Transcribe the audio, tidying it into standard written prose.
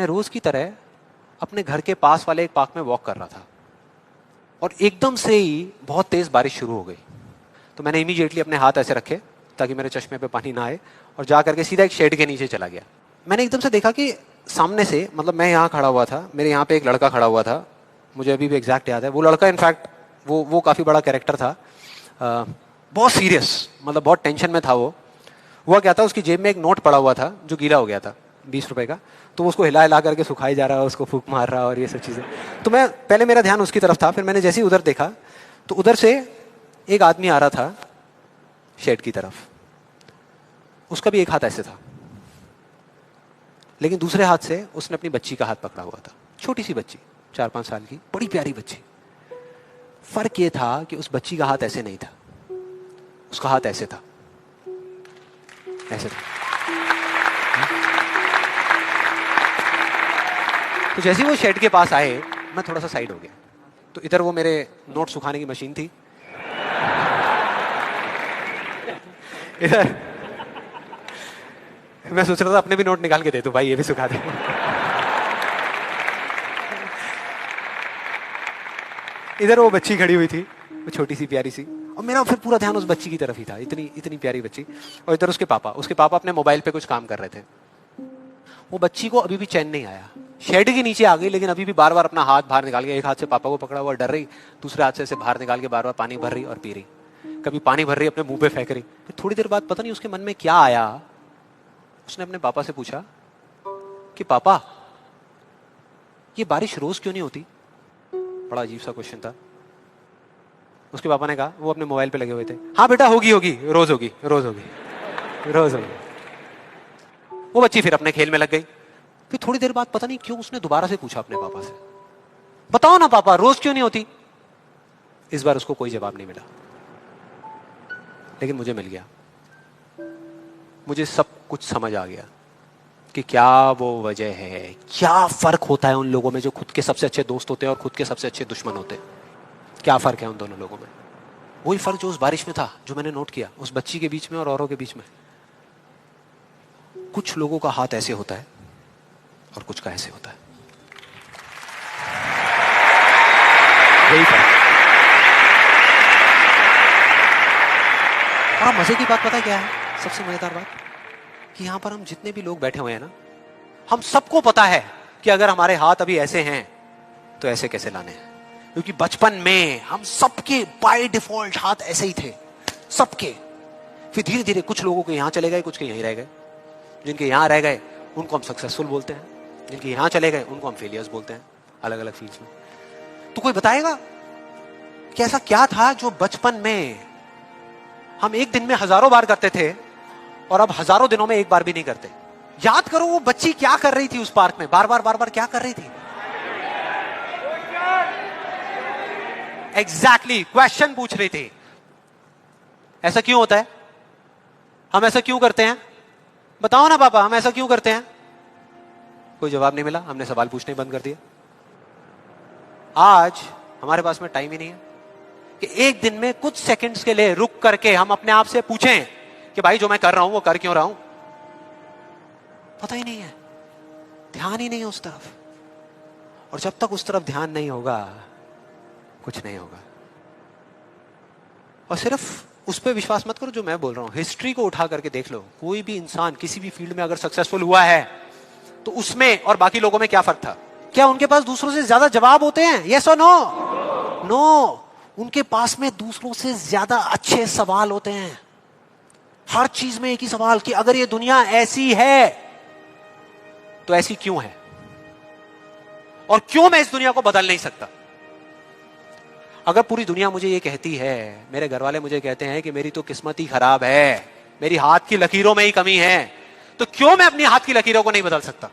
मैं रोज की तरह अपने घर के पास वाले एक पार्क में वॉक कर रहा था और एकदम से ही बहुत तेज बारिश शुरू हो गई। तो मैंने इमीडिएटली अपने हाथ ऐसे रखे ताकि मेरे चश्मे पे पानी ना आए और जा करके सीधा एक शेड के नीचे चला गया। मैंने एकदम से देखा कि सामने से, मतलब मैं यहाँ खड़ा हुआ था, मेरे यहाँ पे एक लड़का खड़ा हुआ था, मुझे अभी भी एग्जैक्ट याद है। वो लड़का इनफैक्ट वो काफ़ी बड़ा कैरेक्टर था, बहुत सीरियस, मतलब बहुत टेंशन में था वो। हुआ क्या था, उसकी जेब में एक नोट पड़ा हुआ था जो गीला हो गया था, 20 रुपए का। तो उसको हिला हिला करके सुखाई जा रहा है, उसको फूंक मार रहा और ये सब चीज़ें। तो मैं पहले, मेरा ध्यान उसकी तरफ था, फिर मैंने जैसे ही उधर देखा तो उधर से एक आदमी आ रहा था शेड की तरफ। उसका भी एक हाथ ऐसे था, लेकिन दूसरे हाथ से उसने अपनी बच्ची का हाथ पकड़ा हुआ था, छोटी सी बच्ची, 4-5 साल की, बड़ी प्यारी बच्ची। फर्क ये था कि उस बच्ची का हाथ ऐसे नहीं था, उसका हाथ ऐसे था, ऐसे था। तो जैसे ही वो शेड के पास आए, मैं थोड़ा सा साइड हो गया। तो इधर वो मेरे नोट सुखाने की मशीन थी, इधर मैं सोच रहा था अपने भी नोट निकाल के दे दूं, भाई ये भी सुखा दे। इधर वो बच्ची खड़ी हुई थी, वो छोटी सी प्यारी सी, और मेरा फिर पूरा ध्यान उस बच्ची की तरफ ही था, इतनी इतनी प्यारी बच्ची। और इधर उसके पापा अपने मोबाइल पे कुछ काम कर रहे थे। वो बच्ची को अभी भी चैन नहीं आया, शेड के नीचे आ गई, लेकिन अभी भी बार बार अपना हाथ बाहर निकाल के, एक हाथ से पापा को पकड़ा हुआ डर रही, दूसरे हाथ से ऐसे बाहर निकाल के बार बार पानी भर रही और पी रही। कभी पानी भर रही, अपने मुंह पे फेंक रही। फिर थोड़ी देर बाद पता नहीं उसके मन में क्या आया, उसने अपने पापा से पूछा कि पापा, ये बारिश रोज क्यों नहीं होती? बड़ा अजीब सा क्वेश्चन था। उसके पापा ने कहा, वो अपने मोबाइल पे लगे हुए थे, हाँ बेटा होगी होगी, रोज होगी, रोज होगी, रोज होगी। वो बच्ची फिर अपने खेल में लग गई। फिर थोड़ी देर बाद पता नहीं क्यों उसने दोबारा से पूछा अपने पापा से, बताओ ना पापा, रोज क्यों नहीं होती? इस बार उसको कोई जवाब नहीं मिला, लेकिन मुझे मिल गया। मुझे सब कुछ समझ आ गया कि क्या वो वजह है, क्या फर्क होता है उन लोगों में जो खुद के सबसे अच्छे दोस्त होते हैं और खुद के सबसे अच्छे दुश्मन होते हैं। क्या फर्क है उन दोनों लोगों में? वही फर्क जो उस बारिश में था, जो मैंने नोट किया, उस बच्ची के बीच में और औरों के बीच में। कुछ लोगों का हाथ ऐसे होता है और कुछ का ऐसे होता है, यही फर्क। और मजे की बात पता है क्या है? सबसे मजेदार बात कि यहां पर हम जितने भी लोग बैठे हुए हैं ना, हम सबको पता है कि अगर हमारे हाथ अभी ऐसे हैं तो ऐसे कैसे लाने हैं। क्योंकि बचपन में हम सबके बाय डिफॉल्ट हाथ ऐसे ही थे, सबके। फिर धीरे धीरे कुछ लोगों के यहां चले गए, कुछ के यहीं रह गए। जिनके यहां रह गए उनको हम सक्सेसफुल बोलते हैं, जिनके यहां चले गए उनको हम फेलियर्स बोलते हैं, अलग अलग फील्ड्स में। तो कोई बताएगा कि ऐसा क्या था जो बचपन में हम एक दिन में हजारों बार करते थे और अब हजारों दिनों में एक बार भी नहीं करते? याद करो, वो बच्ची क्या कर रही थी उस पार्क में, बार बार क्या कर रही थी? एग्जैक्टली क्वेश्चन पूछ रही थी। ऐसा क्यों होता है? हम ऐसा क्यों करते हैं? बताओ ना पापा, हम ऐसा क्यों करते हैं? कोई जवाब नहीं मिला, हमने सवाल पूछने बंद कर दिया। आज हमारे पास में टाइम ही नहीं है कि एक दिन में कुछ सेकंड्स के लिए रुक करके हम अपने आप से पूछें कि भाई जो मैं कर रहा हूं वो कर क्यों रहा हूं? पता ही नहीं है, ध्यान ही नहीं है उस तरफ। और जब तक उस तरफ ध्यान नहीं होगा, कुछ नहीं होगा। और सिर्फ उस पर विश्वास मत करो जो मैं बोल रहा हूं, हिस्ट्री को उठा करके देख लो। कोई भी इंसान किसी भी फील्ड में अगर सक्सेसफुल हुआ है तो उसमें और बाकी लोगों में क्या फर्क था? क्या उनके पास दूसरों से ज्यादा जवाब होते हैं? यस और नो? नो। उनके पास में दूसरों से ज्यादा अच्छे सवाल होते हैं। हर चीज में एक ही सवाल कि अगर ये दुनिया ऐसी है तो ऐसी क्यों है, और क्यों मैं इस दुनिया को बदल नहीं सकता? अगर पूरी दुनिया मुझे ये कहती है, मेरे घर वाले मुझे कहते हैं कि मेरी तो किस्मत ही खराब है, मेरी हाथ की लकीरों में ही कमी है, तो क्यों मैं अपनी हाथ की लकीरों को नहीं बदल सकता?